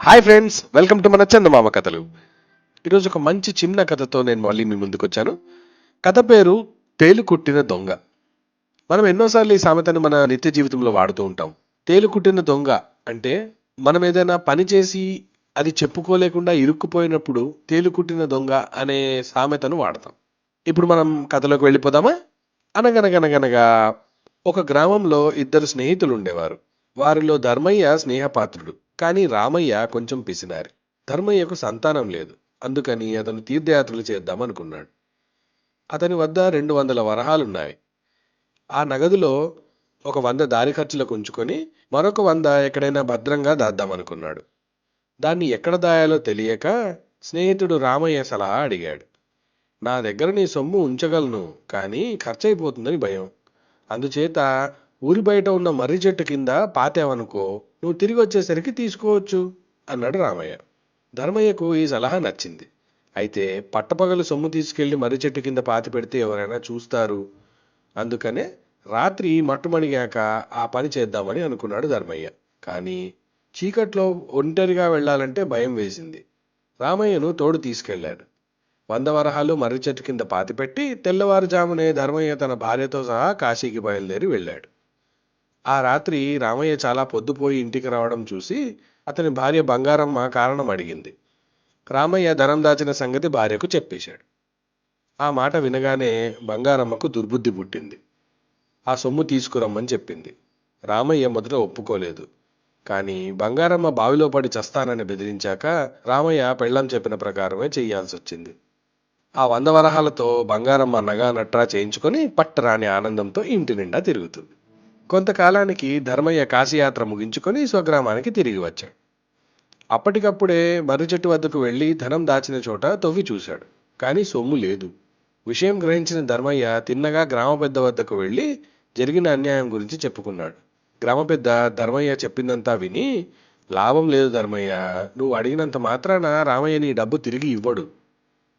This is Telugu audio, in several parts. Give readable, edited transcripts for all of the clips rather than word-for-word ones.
హాయ్ ఫ్రెండ్స్, వెల్కమ్ టు మన చందమామ కథలు. ఈరోజు ఒక మంచి చిన్న కథతో నేను మళ్ళీ మీ ముందుకు వచ్చాను. కథ పేరు తేలు కుట్టిన దొంగ. మనం ఎన్నోసార్లు ఈ సామెతను మన నిత్య జీవితంలో వాడుతూ ఉంటాం. తేలు కుట్టిన దొంగ అంటే మనం ఏదైనా పని చేసి అది చెప్పుకోలేకుండా ఇరుక్కుపోయినప్పుడు తేలు కుట్టిన దొంగ అనే సామెతను వాడతాం. ఇప్పుడు మనం కథలోకి వెళ్ళిపోదామా? అనగనగనగనగా ఒక గ్రామంలో ఇద్దరు స్నేహితులు ఉండేవారు. వారిలో ధర్మయ్య స్నేహపాత్రుడు, కానీ రామయ్య కొంచెం పిసినారి. ధర్మయ్యకు సంతానం లేదు, అందుకని అతను తీర్థయాత్రలు చేద్దామనుకున్నాడు. అతని వద్ద 200 వరహాలున్నాయి. ఆ నగదులో ఒక 100 దారి ఖర్చులకు ఉంచుకొని మరొక 100 ఎక్కడైనా భద్రంగా దాద్దామనుకున్నాడు. దాన్ని ఎక్కడ దాయాలో తెలియక స్నేహితుడు రామయ్య సలహా అడిగాడు. నా దగ్గర నీ సొమ్ము ఉంచగలను, కానీ ఖర్చయిపోతుందని భయం. అందుచేత ఊరి బయట ఉన్న మర్రి చెట్టు కింద పాతావనుకో, నువ్వు తిరిగి వచ్చేసరికి తీసుకోవచ్చు అన్నాడు రామయ్య. ధర్మయ్యకు ఈ సలహా నచ్చింది. అయితే పట్టపగలు సొమ్ము తీసుకెళ్లి మర్రి చెట్టు కింద పాతి పెడితే ఎవరైనా చూస్తారు. అందుకనే రాత్రి మట్టుమణిగాక ఆ పని చేద్దామని అనుకున్నాడు ధర్మయ్య. కానీ చీకట్లో ఒంటరిగా వెళ్లాలంటే భయం వేసింది. రామయ్యను తోడు తీసుకెళ్లాడు. 100 వరహాలు మర్రి చెట్టు కింద పాతిపెట్టి తెల్లవారుజామునే ధర్మయ్య తన భార్యతో సహా కాశీకి బయలుదేరి వెళ్ళాడు. ఆ రాత్రి రామయ్య చాలా పొద్దుపోయి ఇంటికి రావడం చూసి అతని భార్య బంగారమ్మ కారణం అడిగింది. రామయ్య ధనం దాచిన సంగతి భార్యకు చెప్పేశాడు. ఆ మాట వినగానే బంగారమ్మకు దుర్బుద్ధి పుట్టింది. ఆ సొమ్ము తీసుకురమ్మని చెప్పింది. రామయ్య మొదట ఒప్పుకోలేదు. కానీ బంగారమ్మ బావిలో పడి చస్తానని బెదిరించాక రామయ్య పెళ్ళాం చెప్పిన ప్రకారమే చెయ్యాల్సి వచ్చింది. ఆ 100 వరహాలతో బంగారమ్మ నగా నట్రా చేయించుకొని పట్టరాని ఆనందంతో ఇంటి నిండా తిరుగుతుంది. కొంతకాలానికి ధర్మయ్య కాశీయాత్ర ముగించుకొని స్వగ్రామానికి తిరిగి వచ్చాడు. అప్పటికప్పుడే మర్రి చెట్టు వద్దకు వెళ్లి ధనం దాచిన చోట తవ్వి చూశాడు. కానీ సొమ్ము లేదు. విషయం గ్రహించిన ధర్మయ్య తిన్నగా గ్రామ పెద్ద వద్దకు వెళ్లి జరిగిన అన్యాయం గురించి చెప్పుకున్నాడు. గ్రామ పెద్ద ధర్మయ్య చెప్పిందంతా విని, లాభం లేదు ధర్మయ్య, నువ్వు అడిగినంత మాత్రాన రామయ్య నీ డబ్బు తిరిగి ఇవ్వడు.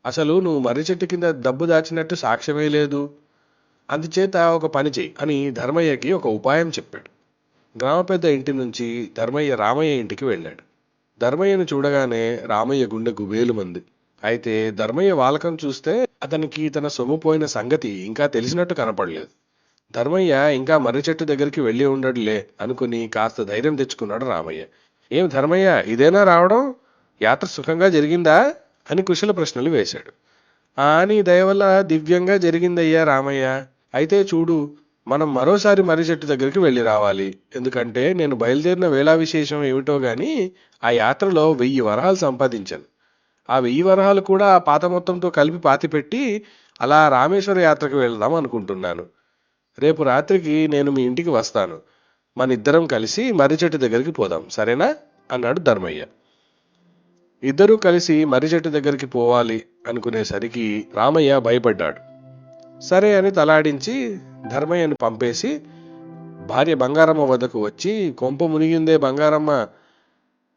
అసలు నువ్వు మర్రి చెట్టు కింద డబ్బు దాచినట్టు సాక్ష్యమే లేదు. అందుచేత ఒక పని చెయ్యి అని ధర్మయ్యకి ఒక ఉపాయం చెప్పాడు. గ్రామ పెద్ద ఇంటి నుంచి ధర్మయ్య రామయ్య ఇంటికి వెళ్ళాడు. ధర్మయ్యను చూడగానే రామయ్య గుండె గుబేలుమంది. అయితే ధర్మయ్య వాలకం చూస్తే అతనికి తన సొమ్ము పోయిన సంగతి ఇంకా తెలిసినట్టు కనపడలేదు. ధర్మయ్య ఇంకా మర్రి చెట్టు దగ్గరికి వెళ్ళి ఉండడులే అనుకుని కాస్త ధైర్యం తెచ్చుకున్నాడు రామయ్య. ఏం ధర్మయ్య, ఇదేనా రావడం? యాత్ర సుఖంగా జరిగిందా అని కుశల ప్రశ్నలు వేశాడు. నీ దయవల్ల దివ్యంగా జరిగిందయ్యా రామయ్య. అయితే చూడు, మనం మరోసారి మర్రి చెట్టు దగ్గరికి వెళ్ళి రావాలి. ఎందుకంటే నేను బయలుదేరిన వేళా విశేషం ఏమిటో గాని ఆ యాత్రలో 1000 వరహాలు సంపాదించాను. ఆ 1000 వరహాలు కూడా ఆ పాత మొత్తంతో కలిపి పాతిపెట్టి అలా రామేశ్వర యాత్రకు వెళ్దాం అనుకుంటున్నాను. రేపు రాత్రికి నేను మీ ఇంటికి వస్తాను. మన ఇద్దరం కలిసి మర్రి చెట్టు దగ్గరికి పోదాం, సరేనా అన్నాడు ధర్మయ్య. ఇద్దరూ కలిసి మర్రి చెట్టు దగ్గరికి పోవాలి అనుకునేసరికి రామయ్య భయపడ్డాడు. సరే అని తలాడించి ధర్మయ్యను పంపేసి భార్య బంగారమ్మ వద్దకు వచ్చి, కొంప మునిగిందే బంగారమ్మ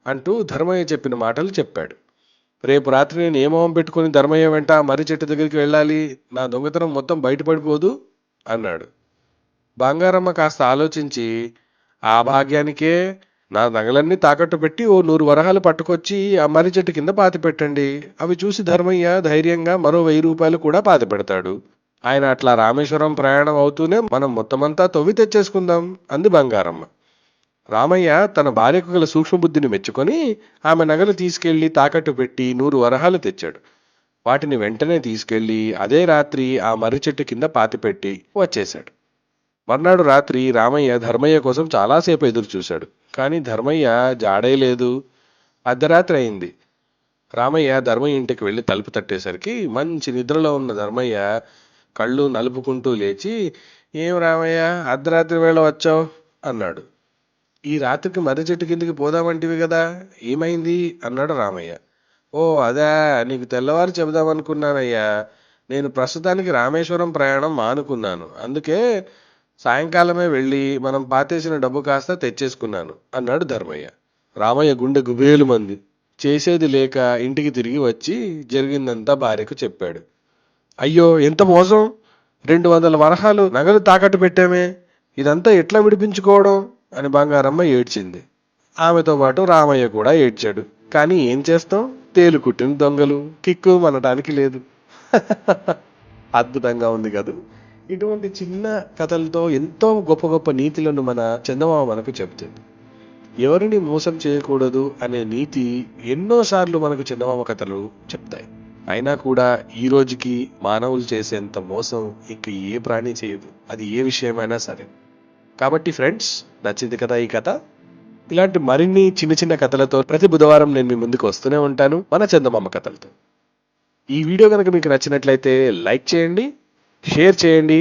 అంటూ ధర్మయ్య చెప్పిన మాటలు చెప్పాడు. రేపు రాత్రి నేను ఏ మొహం పెట్టుకుని ధర్మయ్య వెంట మర్రి చెట్టు దగ్గరికి వెళ్ళాలి? నా దొంగతనం మొత్తం బయటపడిపోదు అన్నాడు. బంగారమ్మ కాస్త ఆలోచించి, ఆ భాగ్యానికే నా నగలన్నీ తాకట్టు పెట్టి ఓ 100 వరహాలు పట్టుకొచ్చి ఆ మర్రి చెట్టు కింద పాతి పెట్టండి. అవి చూసి ధర్మయ్య ధైర్యంగా మరో 1000 రూపాయలు కూడా పాతి పెడతాడు. ఆయన అట్లా రామేశ్వరం ప్రయాణం అవుతూనే మనం మొత్తమంతా తవ్వి తెచ్చేసుకుందాం అంది బంగారమ్మ. రామయ్య తన భార్యకు గల సూక్ష్మబుద్ధిని మెచ్చుకొని ఆమె నగలు తీసుకెళ్లి తాకట్టు పెట్టి 100 వరహాలు తెచ్చాడు. వాటిని వెంటనే తీసుకెళ్లి అదే రాత్రి ఆ మర్రి చెట్టు కింద పాతిపెట్టి వచ్చేశాడు. మర్నాడు రాత్రి రామయ్య ధర్మయ్య కోసం చాలాసేపు ఎదురు చూశాడు. కానీ ధర్మయ్య జాడే లేదు. అర్ధరాత్రి అయింది. రామయ్య ధర్మయ్య ఇంటికి వెళ్ళి తలుపు తట్టేసరికి మంచి నిద్రలో ఉన్న ధర్మయ్య కళ్ళు నలుపుకుంటూ లేచి, ఏం రామయ్య, అర్ధరాత్రి వేళ వచ్చావు అన్నాడు. ఈ రాత్రికి మర్రి చెట్టు కిందికి పోదామంటివి కదా, ఏమైంది అన్నాడు రామయ్య. ఓ అదా, నీకు తెల్లవారు చెబుదామనుకున్నానయ్యా. నేను ప్రస్తుతానికి రామేశ్వరం ప్రయాణం మానుకున్నాను. అందుకే సాయంకాలమే వెళ్ళి మనం పాతేసిన డబ్బు కాస్త తెచ్చేసుకున్నాను అన్నాడు ధర్మయ్య. రామయ్య గుండె గుబేలుమంది. చేసేది లేక ఇంటికి తిరిగి వచ్చి జరిగిందంతా భార్యకు చెప్పాడు. అయ్యో, ఎంత మోసం! 200 వరహాలు నగలు తాకట్టు పెట్టామే, ఇదంతా ఎట్లా విడిపించుకోవడం అని బంగారమ్మ ఏడ్చింది. ఆమెతో పాటు రామయ్య కూడా ఏడ్చాడు. కానీ ఏం చేస్తాం, తేలు కుట్టిన దొంగలు, కిక్కు మనడానికి లేదు. అద్భుతంగా ఉంది కదా. ఇటువంటి చిన్న కథలతో ఎంతో గొప్ప గొప్ప నీతులను మన చందమామ మనకు చెప్తుంది. ఎవరిని మోసం చేయకూడదు అనే నీతి ఎన్నోసార్లు మనకు చందమామ కథలు చెప్తాయి. అయినా కూడా ఈ రోజుకి మానవులు చేసేంత మోసం ఇంక ఏ ప్రాణి చేయదు, అది ఏ విషయమైనా సరే. కాబట్టి ఫ్రెండ్స్, నచ్చింది కదా ఈ కథ? ఇలాంటి మరిన్ని చిన్న చిన్న కథలతో ప్రతి బుధవారం నేను మీ ముందుకు వస్తూనే ఉంటాను మన చందమామ కథలతో. ఈ వీడియో కనుక మీకు నచ్చినట్లయితే లైక్ చేయండి, షేర్ చేయండి,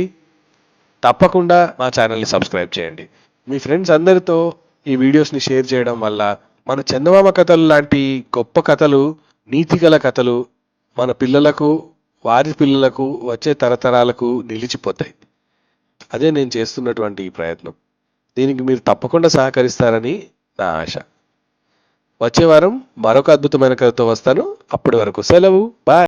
తప్పకుండా మా ఛానల్ని సబ్స్క్రైబ్ చేయండి. మీ ఫ్రెండ్స్ అందరితో ఈ వీడియోస్ని షేర్ చేయడం వల్ల మన చందమామ కథలు లాంటి గొప్ప కథలు, నీతిగల కథలు మన పిల్లలకు, వారి పిల్లలకు, వచ్చే తరతరాలకు నిలిచిపోతాయి. అదే నేను చేస్తున్నటువంటి ఈ ప్రయత్నం. దీనికి మీరు తప్పకుండా సహకరిస్తారని నా ఆశ. వచ్చే వారం మరొక అద్భుతమైన కథతో వస్తాను. అప్పటి వరకు సెలవు, బాయ్.